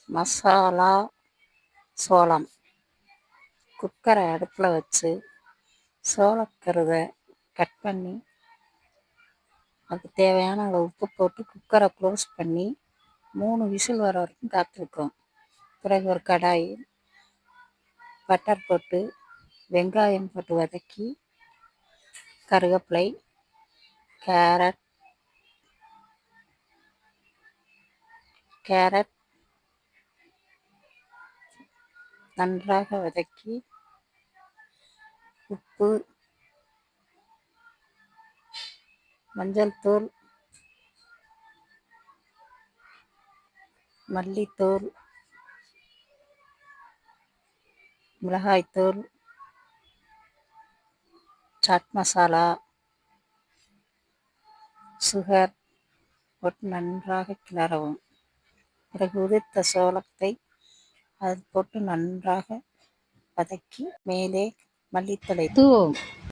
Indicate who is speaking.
Speaker 1: மசாலா சோளம். குக்கரை அடுப்பில் வச்சு சோளக்கருவை கட் பண்ணி அதுக்கு தேவையான அளவு உப்பு போட்டு குக்கரை க்ளோஸ் பண்ணி 3 விசில் வர வரைக்கும் காத்திருக்கோம். பிறகு ஒரு கடாய் பட்டர் போட்டு வெங்காயம் போட்டு வதக்கி கருவேப்பிலை, கேரட் நன்றாக வதக்கி உப்பு, மஞ்சள் தூள், மல்லித்தூள், மிளகாய்த்தூள், சாட் மசாலா, சுகர் போட்டு நன்றாக கிளறவும். பிறகு உதிர்த்த சோளத்தை அதில் போட்டு நன்றாக வதக்கி மேலே மல்லித்தழை தூவும்.